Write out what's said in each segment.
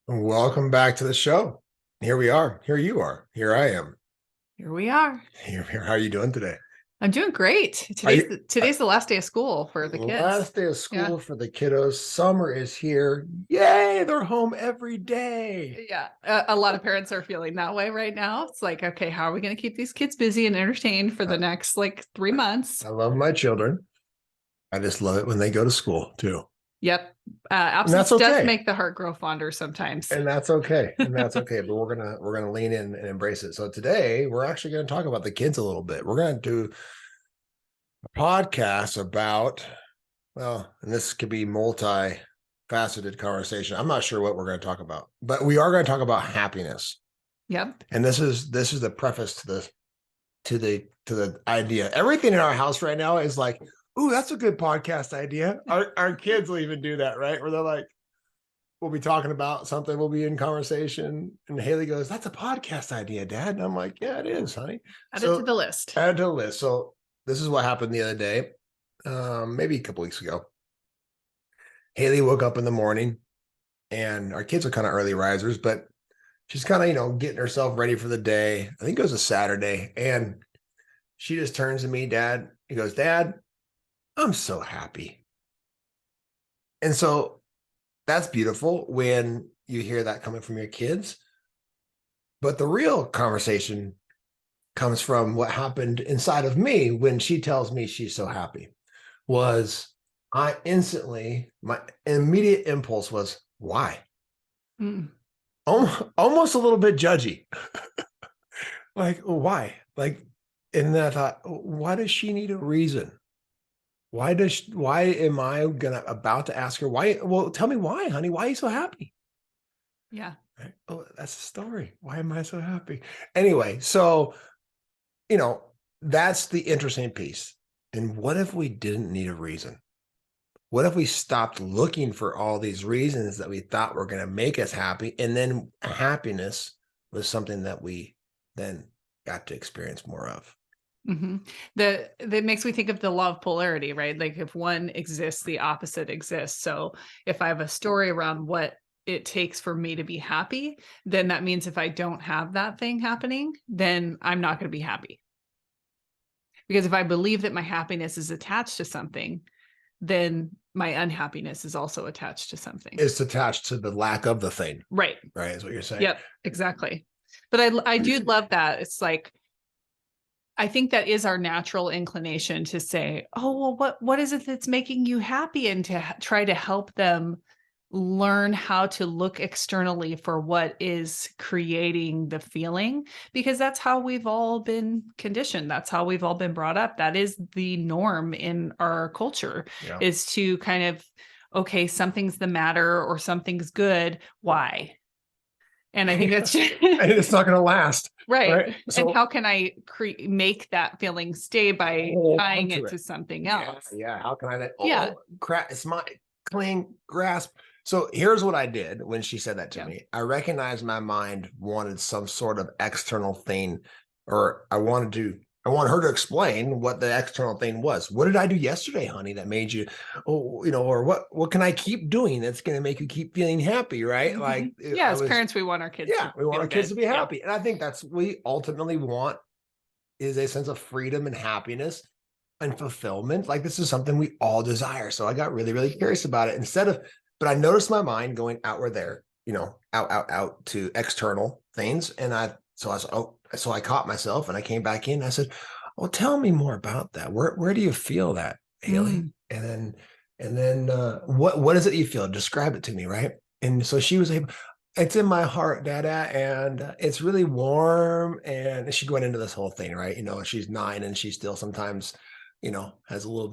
Welcome back to the show. Here we are. Here you are. Here I am. Here we are. How are you doing today? I'm doing great. Are Today's you the, today's the last day of school for the kids. last day of Yeah. school for the kiddos? Summer is here. Yay, they're home every day. Yeah. A lot of parents are feeling that way right now. It's like, okay, how are we going to keep these kids busy and entertained for the next 3 months? I love my children. I just love it when they go to school too. Yep. And that's Absence does okay. make the heart grow fonder sometimes. And that's okay. And that's okay. But we're gonna lean in and embrace it. So today we're actually gonna talk about the kids a little bit. We're gonna do a podcast about, well, and this could be multi-faceted conversation. I'm not sure what we're going to talk about, but we are going to talk about happiness. Yep. And this is the preface to the idea. Everything in our house right now is like, ooh, that's a good podcast idea. Our kids will even do that, right? Where they're like, we'll be talking about something, we'll be in conversation, and Haley goes, "That's a podcast idea, Dad." And I'm like, "Yeah, it is, honey." Add it to the list. Add to the list. So this is what happened the other day, maybe a couple weeks ago. Haley woke up in the morning, and our kids are kind of early risers, but she's kind of, getting herself ready for the day. I think it was a Saturday. And she just turns to me, Dad. He goes, "Dad, I'm so happy." And so that's beautiful when you hear that coming from your kids. But the real conversation comes from what happened inside of me when she tells me she's so happy. Was I instantly, my immediate impulse was, why? Mm. Almost a little bit judgy. Like, why? Like, and then I thought, why does she need a reason? Why am I about to ask her why? Well, tell me why, honey. Why are you so happy? Yeah. Right? Oh, that's the story. Why am I so happy? Anyway, so, you know, that's the interesting piece. And what if we didn't need a reason? What if we stopped looking for all these reasons that we thought were going to make us happy? And then happiness was something that we then got to experience more of. Mm-hmm. That makes me think of the law of polarity, right? Like if one exists, the opposite exists. So if I have a story around what it takes for me to be happy, then that means if I don't have that thing happening, then I'm not going to be happy. Because if I believe that my happiness is attached to something, then my unhappiness is also attached to something. It's attached to the lack of the thing. Right. Right. Is what you're saying. Yep, exactly. But I do love that. It's like, I think that is our natural inclination to say, oh, well, what is it that's making you happy? And to try to help them learn how to look externally for what is creating the feeling, because that's how we've all been conditioned. That's how we've all been brought up. That is the norm in our culture, Yeah. is to kind of, okay, something's the matter or something's good. Why? And I think that's and it's not going to last. right. So, and how can I make that feeling stay by tying it to something else? Yeah. How can I let, Yeah. crap, it's my cling grasp. So here's what I did when she said that to me. I recognized my mind wanted some sort of external thing, or I want her to explain what the external thing was. What did I do yesterday, honey, that made you, or what can I keep doing that's going to make you keep feeling happy, right? Mm-hmm. Like, as parents, we want our kids. Yeah, we want our kids to be happy. Yeah. And I think that's what we ultimately want, is a sense of freedom and happiness and fulfillment. Like, this is something we all desire. So I got really, really curious about it. But I noticed my mind going outward there, out to external things. And so I caught myself and I came back in. I said, "Well, tell me more about that. Where do you feel that, Haley?" And then what is it you feel? Describe it to me, right? And so she was able. It's in my heart, Dada, and it's really warm. And she went into this whole thing, right? She's 9 and she still sometimes, has just a little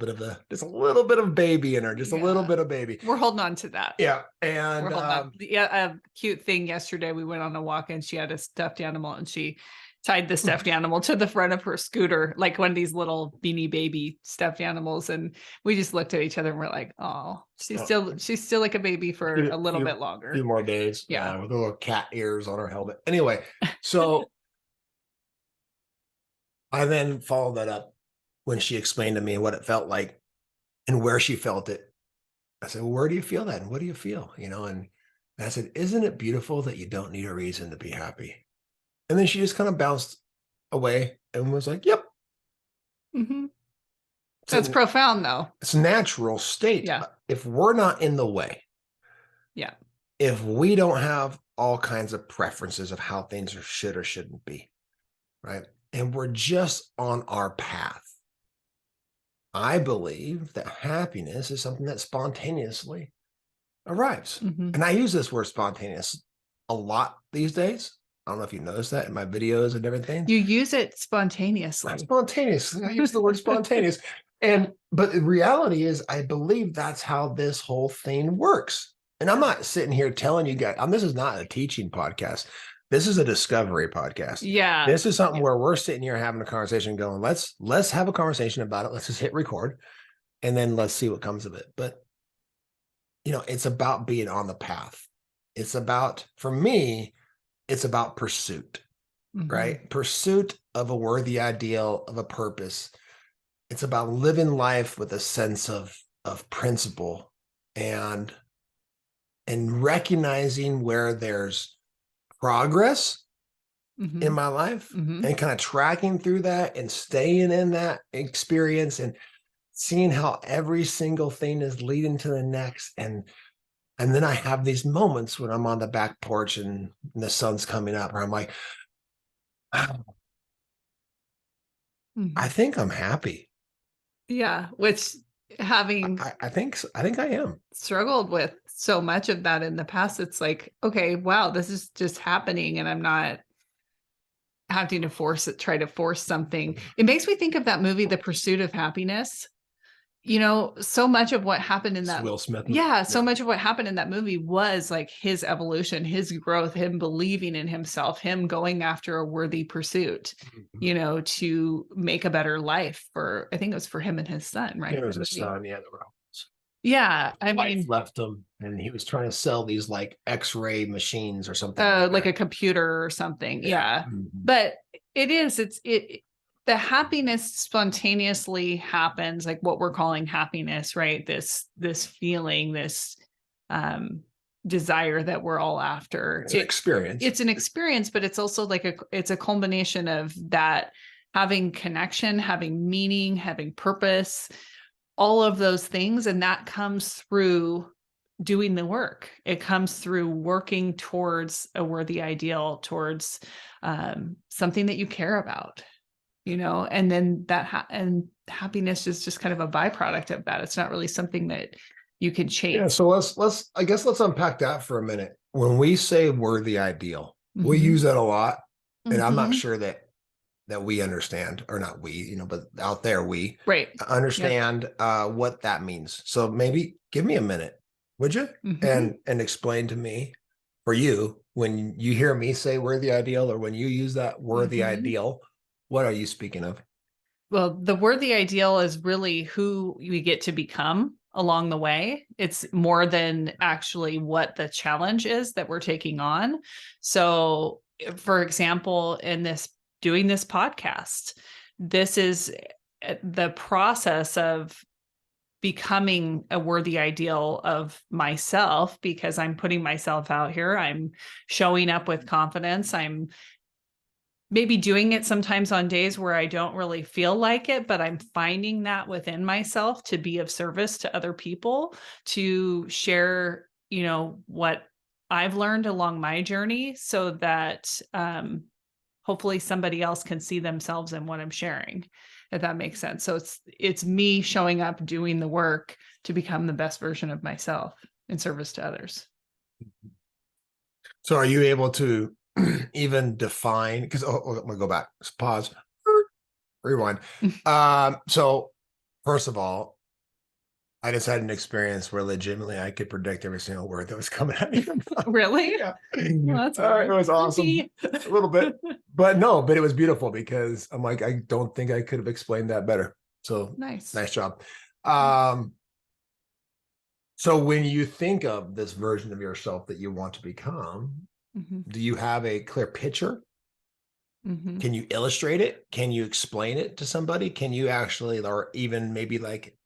bit of baby in her, just a little bit of baby. We're holding on to that. Yeah. And a cute thing yesterday, we went on a walk and she had a stuffed animal and she tied the stuffed animal to the front of her scooter, like one of these little Beanie Baby stuffed animals. And we just looked at each other and we're like, oh, she's still like a baby for a little bit longer. A few more days. Yeah. With little cat ears on her helmet. Anyway, so I then followed that up when she explained to me what it felt like and where she felt it. I said, "Well, where do you feel that? And what do you feel?" And And I said, isn't it beautiful that you don't need a reason to be happy? And then she just kind of bounced away and was like, yep. Mhm. It's That's a, profound though. it's a natural state. Yeah. If we're not in the way, Yeah. if we don't have all kinds of preferences of how things are, should or shouldn't be, right? And we're just on our path. I believe that happiness is something that spontaneously arrives. Mhm. And I use this word spontaneous a lot these days. I don't know if you noticed that in my videos and everything. You use it Not spontaneously. spontaneous. I use the word spontaneous. But the reality is, I believe that's how this whole thing works. And I'm not sitting here telling you guys, this is not a teaching podcast. This is a discovery podcast. Yeah. This is something where we're sitting here having a conversation going, let's have a conversation about it. Let's just hit record and then let's see what comes of it. But it's about being on the path. It's about, for me, it's about pursuit, Mhm. right? Pursuit of a worthy ideal, of a purpose. It's about living life with a sense of principle and recognizing where there's progress in Mhm. my life Mhm. and kind of tracking through that and staying in that experience and seeing how every single thing is leading to the next. And then I have these moments when I'm on the back porch and the sun's coming up, where I'm like, "Wow, I Mhm. think I'm happy. Yeah, which having I think I am." struggled with so much of that in the past, it's like, okay, wow, this is just happening and I'm not having to try to force something. It makes me think of that movie, The Pursuit of Happiness. So much of what happened in It's that Will Smith. yeah, so Yeah. much of what happened in that movie was like his evolution, his growth, him believing in himself, him going after a worthy pursuit, Mhm. to make a better life for, I think it was for him and his son, right? There was The a movie. son, yeah, that were Yeah, I wife mean, left him, and he was trying to sell these like X-ray machines or something like like that. a computer or something. Yeah. Yeah. Mhm. But the happiness spontaneously happens, like what we're calling happiness, right? This feeling, this um desire that we're all after. It's an experience. It's an experience, but it's also like it's a culmination of that having connection, having meaning, having purpose, all of those things. And that comes through doing the work. It comes through working towards a worthy ideal, towards something that you care about, and then and happiness is just kind of a byproduct of that. It's not really something that you can Yeah. chase. So let's unpack that for a minute. When we say worthy ideal, we Hmm. use that a lot, and I'm not Hmm. sure that we understand, or not we, but out there we Right. Yep. understand what that means. So maybe give me a minute, would you? Hmm. And explain to me, for you, when you hear me say worthy ideal, or when you use that worthy Hmm. ideal, what are you speaking of? Well, the worthy ideal is really who we get to become along the way. It's more than actually what the challenge is that we're taking on. So, for example, in this doing this podcast, this is the process of becoming a worthy ideal of myself because I'm putting myself out here. I'm showing up with confidence. I'm maybe doing it sometimes on days where I don't really feel like it, but I'm finding that within myself to be of service to other people, to share, what I've learned along my journey so that hopefully somebody else can see themselves in what I'm sharing, if that makes sense. So it's me showing up, doing the work to become the best version of myself in service to others. So are you able to even define, because I'm gonna go back, pause, rewind. So first of all, I just had an experience where legitimately I could predict every single word that was coming out of your mouth. Really? Yeah. Well, that's It weird. was awesome. Creepy. A little bit. But no, but it was beautiful because I'm like, I don't think I could have explained that better. So Nice. nice job. Um, so when you think of this version of yourself that you want to become, Hmm. do you have a clear picture? Hmm. Can you illustrate it? Can you explain it to somebody? Can you actually, or even maybe like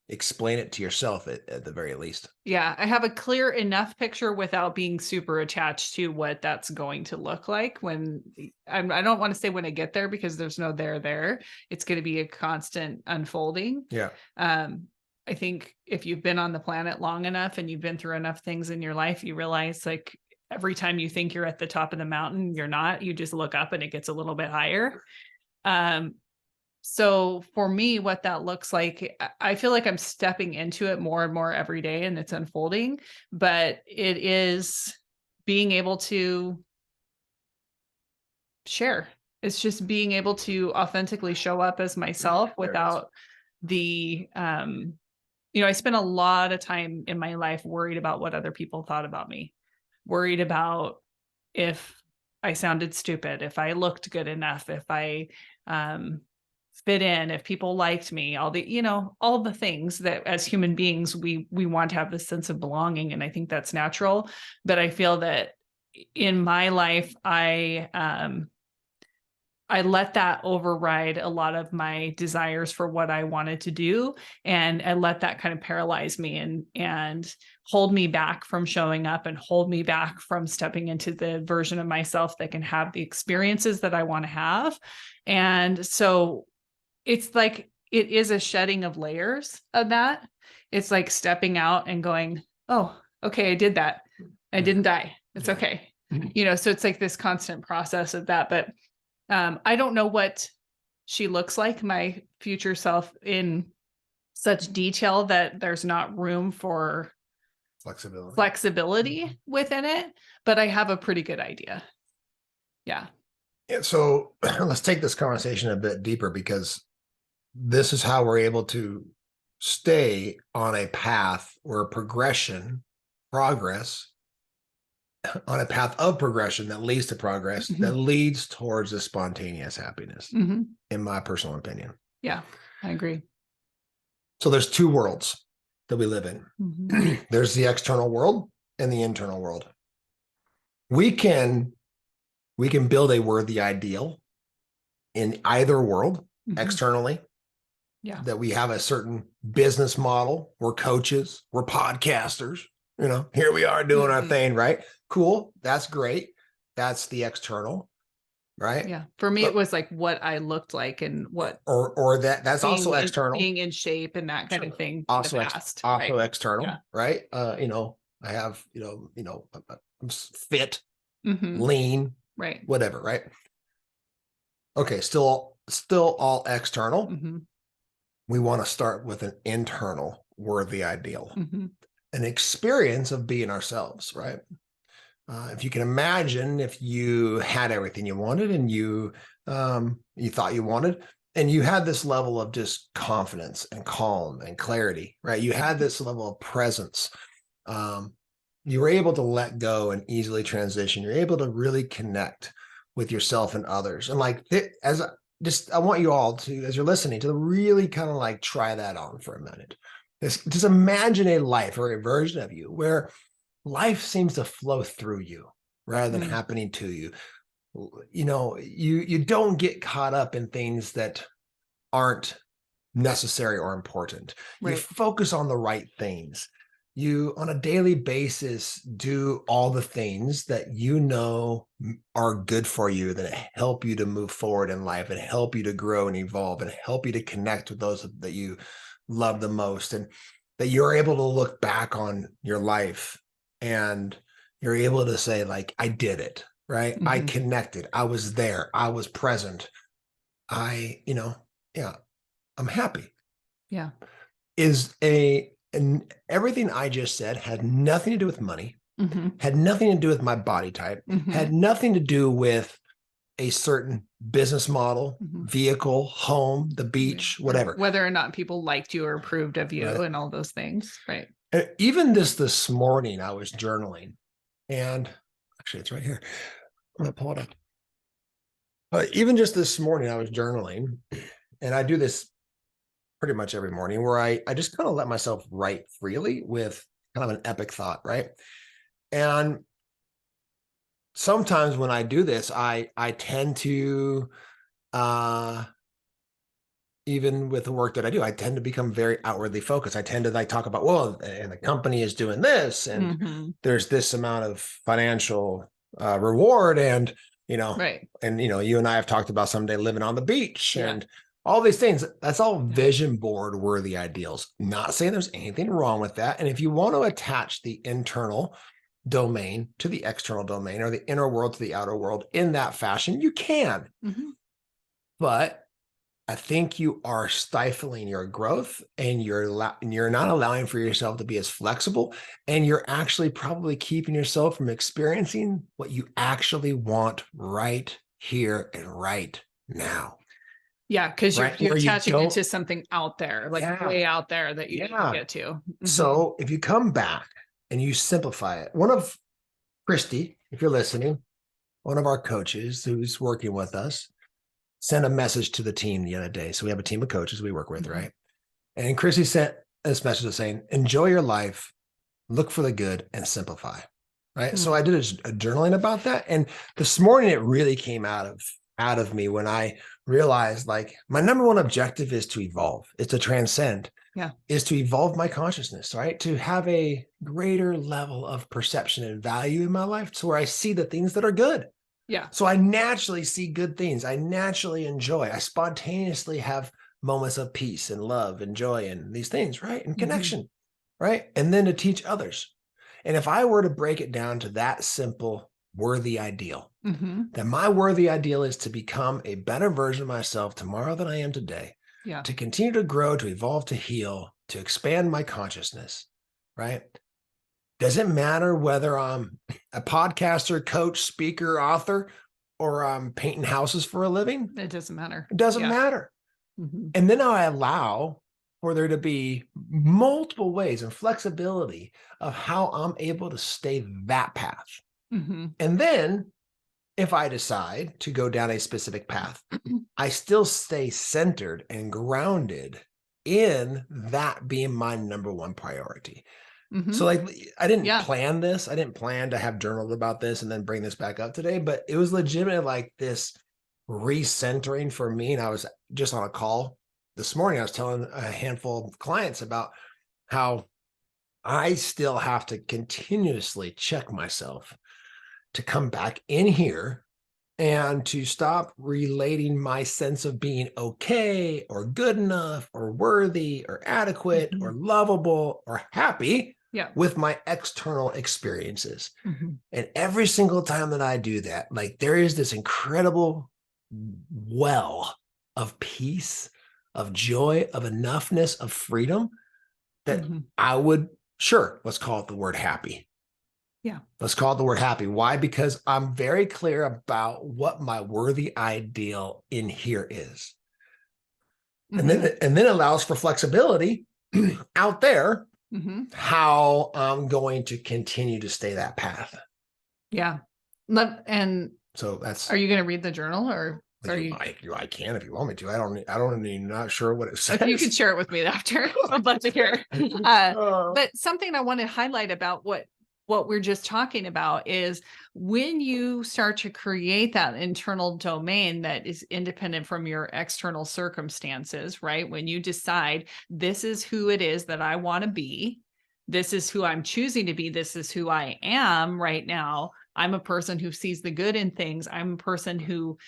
explain it to yourself at the very least. Yeah, I have a clear enough picture without being super attached to what that's going to look like when I don't want to say when I get there because there's no there. It's going to be a constant unfolding. Yeah. I think if you've been on the planet long enough and you've been through enough things in your life, you realize like every time you think you're at the top of the mountain, you're not. You just look up and it gets a little bit higher. So for me, what that looks like, I feel like I'm stepping into it more and more every day and it's unfolding, but it is being able to share. It's just being able to authentically show up as myself without the, I spent a lot of time in my life worried about what other people thought about me, worried about if I sounded stupid, if I looked good enough, if I, fit in, if people liked me, all the things that as human beings we want to have this sense of belonging, and I think that's natural. But I feel that in my life I let that override a lot of my desires for what I wanted to do, and I let that kind of paralyze me and hold me back from showing up and hold me back from stepping into the version of myself that can have the experiences that I want to have. And so it's like it is a shedding of layers of that. It's like stepping out and going, oh, okay, I did that. I didn't die. It's okay. So it's like this constant process of that. But I don't know what she looks like, my future self, in such detail that there's not room for flexibility within it, but I have a pretty good idea. Yeah. Yeah. So let's take this conversation a bit deeper, because this is how we're able to stay on a path where progress on a path of progression that leads to progress, that leads towards a spontaneous happiness, in my personal opinion. Yeah, I agree. So there's two worlds that we live in. There's the external world and the internal world. We can build a worthy ideal in either world, externally. Yeah. That we have a certain business model. We're coaches, we're podcasters, here we are doing our thing, right? Cool. That's great. That's the external, right? Yeah. For me, it was like what I looked like and what, or that's also external, being in shape and that kind of thing. Also, right? external, right? I have, I'm fit, lean, right? Whatever, right? Okay. Still all external. We want to start with an internal worthy ideal, an experience of being ourselves, right? If you can imagine, if you had everything you wanted and you thought you wanted, and you had this level of just confidence and calm and clarity, right? You had this level of presence. You were able to let go and easily transition. You're able to really connect with yourself and others. And like, I want you all to, as you're listening, to really kind of like try that on for a minute. Just imagine a life or a version of you where life seems to flow through you rather than happening to you. You don't get caught up in things that aren't necessary or important. Right. You focus on the right things. You, on a daily basis, do all the things that are good for you, that help you to move forward in life and help you to grow and evolve and help you to connect with those that you love the most, and that you're able to look back on your life and you're able to say, like, I did it, right? I connected. I was there. I was present. I'm happy. Yeah. And everything I just said had nothing to do with money, had nothing to do with my body type, had nothing to do with a certain business model, vehicle, home, the beach, whatever. Whether or not people liked you or approved of you, and all those things. Right. Even this morning, I was journaling, and actually it's right here. I'm going to pull it up. Even just this morning, I was journaling, and I do this pretty much every morning, where I just kind of let myself write freely with kind of an epic thought, right? And sometimes when I do this, I tend to even with the work that I do, I tend to become very outwardly focused. I tend to like talk about, well, and the company is doing this, and Mm-hmm. there's this amount of financial reward, and Right. you and I have talked about someday living on the beach Yeah. and all these things. That's all Yeah. vision board worthy ideals. Not saying there's anything wrong with that. And if you want to attach the internal domain to the external domain, or the inner world to the outer world in that fashion, you can. Mm-hmm. But I think you are stifling your growth, and you're not allowing for yourself to be as flexible, and you're actually probably keeping yourself from experiencing what you actually want right here and right now. Yeah, because you're Right you're where you attaching it don't. to something out there, like Yeah. way out there that you need to Yeah. get to. Mhm. So if you come back and you simplify it, one of Christy, if you're listening, one of our coaches who's working with us, sent a message to the team the other day. So we have a team of coaches we work with, Mhm. right? And Chrissy sent this message saying, enjoy your life, look for the good, and simplify. Right. So Mm. I did a journaling about that. And this morning it really came out of me when I realized, like, my number one objective is to evolve, it's to transcend, Yeah. is to evolve my consciousness, right? To have a greater level of perception and value in my life, to where I see the things that are good. Yeah. So I naturally see good things. I naturally enjoy. I spontaneously have moments of peace and love and joy and these things, right? And Mhm. connection, right? And then to teach others. And if I were to break it down to that simple, worthy ideal, Mhm. then my worthy ideal is to become a better version of myself tomorrow than I am today, Yeah. to continue to grow, to evolve, to heal, to expand my consciousness, right? Does it matter whether I'm a podcaster, coach, speaker, author, or I'm painting houses for a living? It doesn't matter. It doesn't Yeah. matter. Mhm. And then I allow for there to be multiple ways and flexibility of how I'm able to stay that path. Mhm. And then if I decide to go down a specific path, I still stay centered and grounded in that being my number one priority. So, Mhm. like, I didn't Yeah. plan this. I didn't plan to have journaled about this and then bring this back up today, but it was legitimate, like this recentering for me. And I was just on a call this morning. I was telling a handful of clients about how I still have to continuously check myself to come back in here and to stop relating my sense of being okay or good enough or worthy or adequate or Mhm. lovable or happy Yeah. with my external experiences. Mhm. And every single time that I do that, like, there is this incredible well of peace, of joy, of enoughness, of freedom that Mhm. I would, sure, let's call it the word happy. Yeah. Let's call it the word happy. Why? Because I'm very clear about what my worthy ideal in here is. Mhm. And then allows for flexibility out there, Mhm. how I'm going to continue to stay that path. Yeah. And So are that's, you gonna read the journal, or are you I can if you want me to. I don't even, not sure what it if you could says. share it with me after? I'd love to hear. Uh, Uh, but something I want to highlight about what we're just talking about is when you start to create that internal domain that is independent from your external circumstances, right? When you decide this is who it is that I want to be, this is who I'm choosing to be, this is who I am right now. I'm a person who sees the good in things. I'm a person who,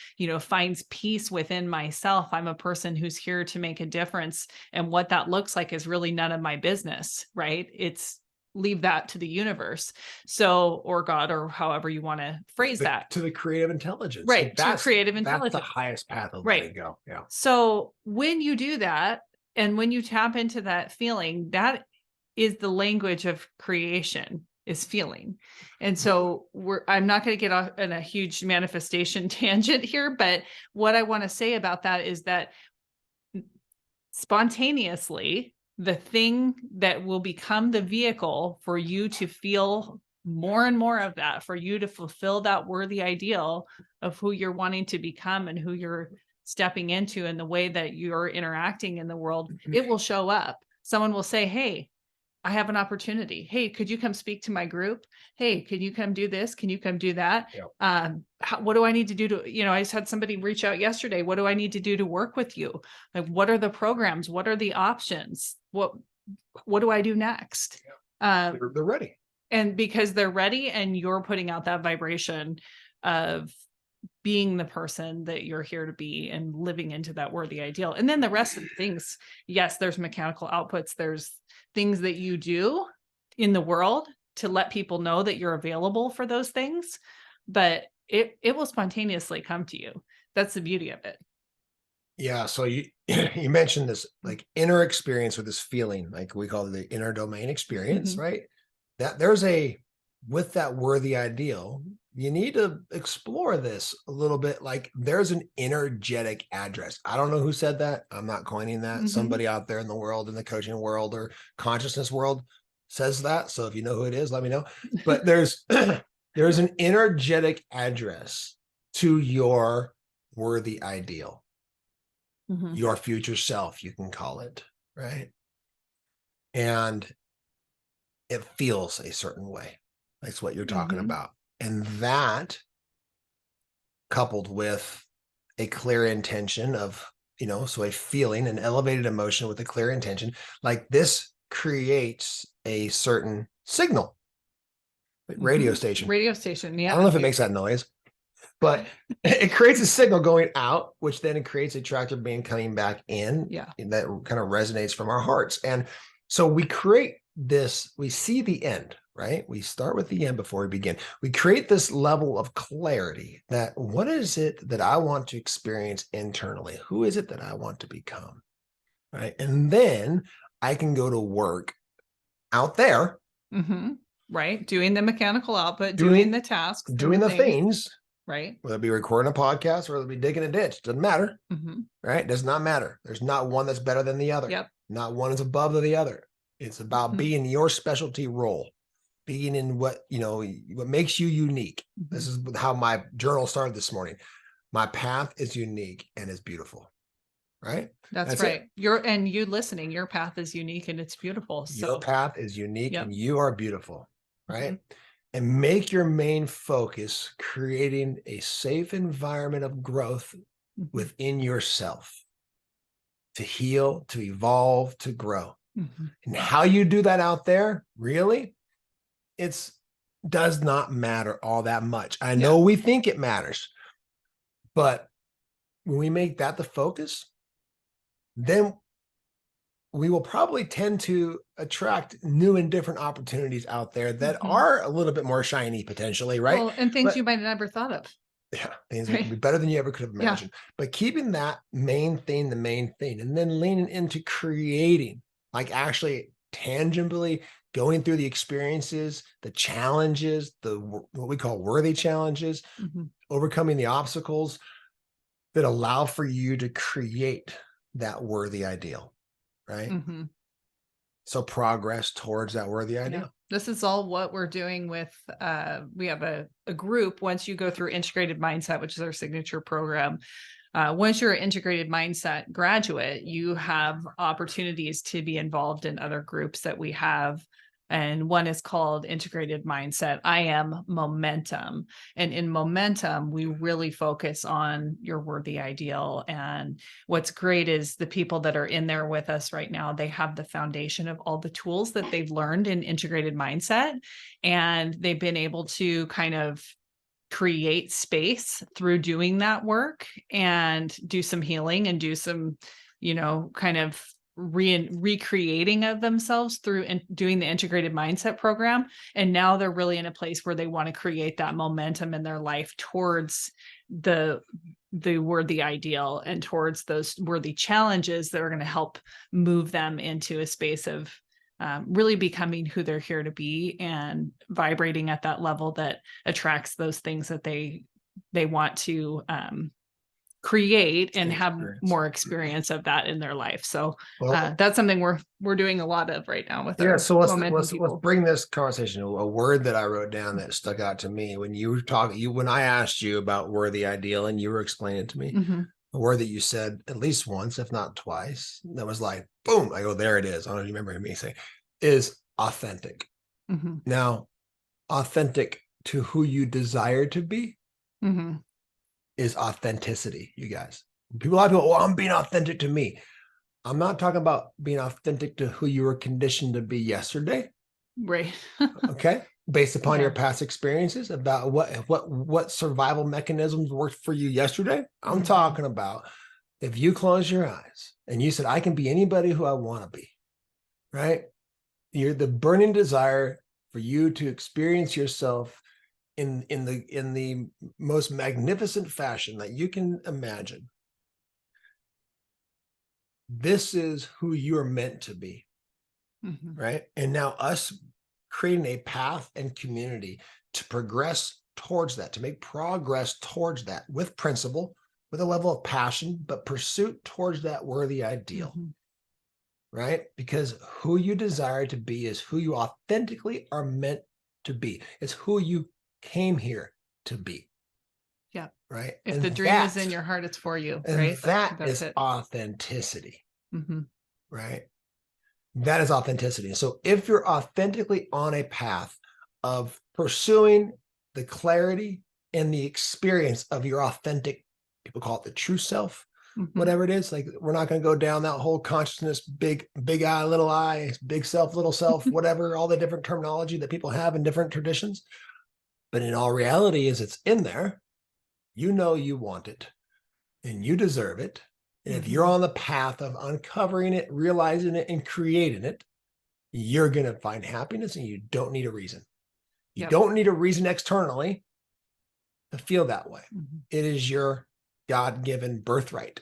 finds peace within myself. I'm a person who's here to make a difference. And what that looks like is really none of my business, right? It's leave that to the universe. So, or God, or however you want to phrase that. to the creative intelligence. Right. Like To creative that's the intelligence. highest path of Right. letting go. Yeah. So when you do that, and when you tap into that feeling, that is the language of creation, is feeling. And so I'm not going to get off in a huge manifestation tangent here, but what I want to say about that is that spontaneously, the thing that will become the vehicle for you to feel more and more of that, for you to fulfill that worthy ideal of who you're wanting to become and who you're stepping into, and the way that you're interacting in the world, it will show up. Someone will say, hey, I have an opportunity. Hey, could you come speak to my group? Hey, can you come do this? Can you come do that? Yeah. What do I need to do to, I just had somebody reach out yesterday. What do I need to do to work with you? Like, what are the programs? What are the options? What do I do next? They're ready. And because they're ready and you're putting out that vibration of being the person that you're here to be and living into that worthy ideal. And then the rest of the things, yes, there's mechanical outputs, there's things that you do in the world to let people know that you're available for those things, but it will spontaneously come to you. That's the beauty of it. Yeah. So you you mentioned this like inner experience with this feeling, like we call it the inner domain experience, Mhm. right? That there's a with that worthy ideal, you need to explore this a little bit. Like there's an energetic address. I don't know who said that. I'm not coining that. Mhm. Somebody out there in the world, in the coaching world or consciousness world says that. So if you know who it is, let me know. But there's there's an energetic address to your worthy ideal, Mhm. your future self, you can call it, right? And it feels a certain way. That's what you're talking Mhm. about. And that coupled with a clear intention of, so a feeling, an elevated emotion with a clear intention, like this creates a certain signal, radio Mhm. station. Radio station. I don't Yeah. know if it makes that noise, but it creates a signal going out, which then creates a tractor beam coming back in, Yeah. and that kind of resonates from our hearts. And so we create this, we see the end, right? We start with the end before we begin. We create this level of clarity that what is it that I want to experience internally? Who is it that I want to become? Right. And then I can go to work out there Mhm. Right. Doing the mechanical output, doing doing the tasks and doing the the things. things, Right. whether it be recording a podcast or whether it be digging a ditch, doesn't matter. Mhm. Right? Does not matter. There's not one that's better than the other. Yep. Not one is above the other. It's about Mhm. being your specialty role, being in what makes you unique. This Mhm. is how my journal started this morning. My path is unique and is beautiful. Right? That's That's it. right. You listening, your path is unique and it's beautiful. Your So, path is unique yep. and you are beautiful. Right? Mhm. And make your main focus creating a safe environment of growth Mhm. within yourself to heal, to evolve, to grow. Mhm. And how you do that out there, really, it's does not matter all that much. I Yeah. know we think it matters, but when we make that the focus, then we will probably tend to attract new and different opportunities out there that Mhm. are a little bit more shiny potentially, right? Well, and things But you might have never thought of. yeah, things will Right. be better than you ever could have Yeah. imagined. But keeping that main thing, the main thing, and then leaning into creating, like actually tangibly going through the experiences, the challenges, what we call worthy challenges, Mhm. overcoming the obstacles that allow for you to create that worthy ideal, right? Mhm. So progress towards that worthy Yeah. ideal. This is all what we're doing with we have a group once you go through integrated mindset, which is our signature program. Once you're an integrated mindset graduate, you have opportunities to be involved in other groups that we have. And one is called Integrated Mindset. I am Momentum. And in Momentum, we really focus on your worthy ideal. And what's great is the people that are in there with us right now, they have the foundation of all the tools that they've learned in Integrated Mindset. And they've been able to kind of create space through doing that work and do some healing and do some, kind of recreating of themselves through doing the integrated mindset program. And now they're really in a place where they want to create that momentum in their life towards the worthy ideal and towards those worthy challenges that are going to help move them into a space of really becoming who they're here to be and vibrating at that level that attracts those things that they want to create and have Experience. more experience of that in their life. So Well, that's something we're doing a lot of right now with yeah, our so momentum let's people. bring this conversation. A word that I wrote down that stuck out to me when you were talking, when I asked you about worthy ideal and you were explaining it to me, Mhm. a word that you said at least once, if not twice, that was like boom. I go, there it is. I don't even remember me saying is authentic. Mm-hmm. Now, authentic to who you desire to be Mm-hmm. is authenticity, you guys. A lot of people, well, I'm being authentic to me. I'm not talking about being authentic to who you were conditioned to be yesterday. Right. Okay. Based upon your Yeah. past experiences about what survival mechanisms worked for you yesterday. I'm Mhm. talking about if you close your eyes and you said, I can be anybody who I want to be, right? You're the burning desire for you to experience yourself in the most magnificent fashion that you can imagine. This is who you're meant to be, Mhm. right? And now us creating a path and community to progress towards that, to make progress towards that with principle, with a level of passion, but pursuit towards that worthy ideal, Mhm. right? Because who you desire to be is who you authentically are meant to be. It's who you came here to be, Yeah. right? If the dream is in your heart, it's for you, And right? that That's is it. authenticity, Mm-hmm. right? That is authenticity. So if you're authentically on a path of pursuing the clarity and the experience of your authentic, people call it the true self, Mm-hmm. whatever it is, like we're not going to go down that whole consciousness, big eye, little I, big self, little self, whatever, all the different terminology that people have in different traditions. But in all reality is it's in there. You know you want it and you deserve it. And if you're Mm-hmm. on the path of uncovering it, realizing it, and creating it, you're going to find happiness and you don't need a reason. You Yep. don't need a reason externally to feel that way. Mm-hmm. It is your God given birthright,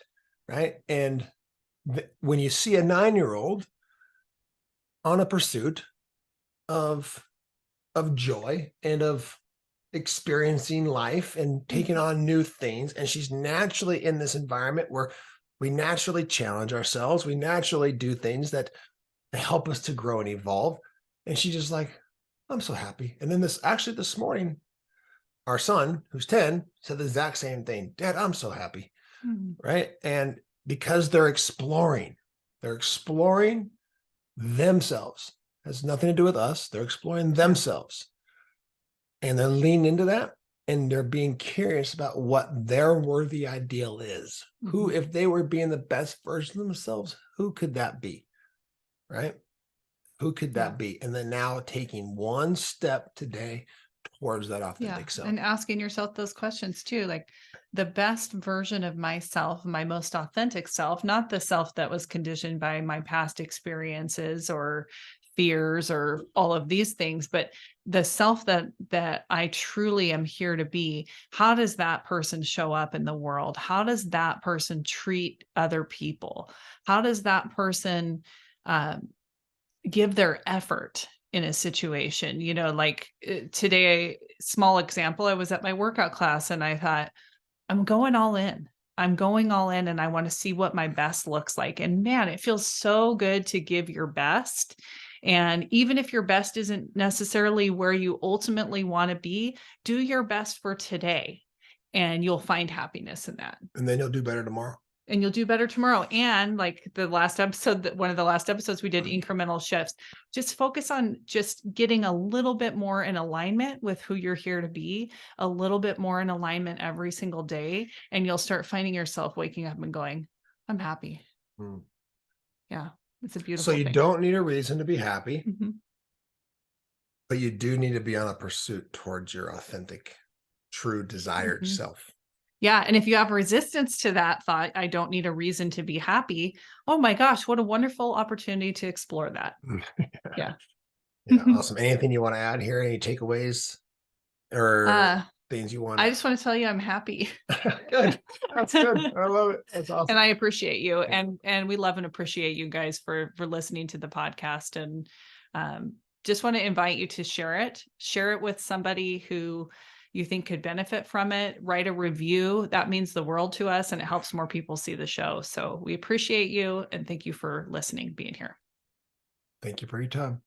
right? And when you see a 9-year-old on a pursuit of joy and of experiencing life and taking on new things, and she's naturally in this environment where we naturally challenge ourselves, we naturally do things that help us to grow and evolve. And she's just like, I'm so happy. And then this morning, our son, who's 10, said the exact same thing. Dad, I'm so happy. Mm-hmm. Right. And because they're exploring themselves. It has nothing to do with us. They're exploring themselves. And they're leaning into that. And they're being curious about what their worthy ideal is. Mm-hmm. Who, if they were being the best version of themselves, who could that be? Right. Who could that be? And then now taking one step today towards that Yeah. authentic self. And asking yourself those questions too, like the best version of myself, my most authentic self, not the self that was conditioned by my past experiences or fears or all of these things, but the self that I truly am here to be. How does that person show up in the world? How does that person treat other people? How does that person give their effort in a situation? Like today, small example, I was at my workout class and I thought, I'm going all in. I'm going all in and I want to see what my best looks like. And man, it feels so good to give your best. And even if your best isn't necessarily where you ultimately want to be, do your best for today and you'll find happiness in that. And then you'll do better tomorrow. And you'll do better tomorrow. And like the last episode, that one of the last episodes we did, incremental shifts, just focus on just getting a little bit more in alignment with who you're here to be, a little bit more in alignment every single day. And you'll start finding yourself waking up and going, I'm happy. Hmm. Yeah. It's a So beautiful you thing. don't need a reason to be happy, Mm-hmm. but you do need to be on a pursuit towards your authentic, true, desired Mm-hmm. self. Yeah. And if you have resistance to that thought, I don't need a reason to be happy. Oh my gosh, what a wonderful opportunity to explore that. Yeah. Yeah, awesome. Anything you want to add here? Any takeaways or things you want I to? just want to tell you I'm happy. Good. That's good. I love it. That's awesome. And I appreciate you. And we love and appreciate you guys for listening to the podcast. And just want to invite you to share it with somebody who you think could benefit from it. Write a review. That means the world to us and it helps more people see the show. So we appreciate you and thank you for listening, being here. Thank you for your time.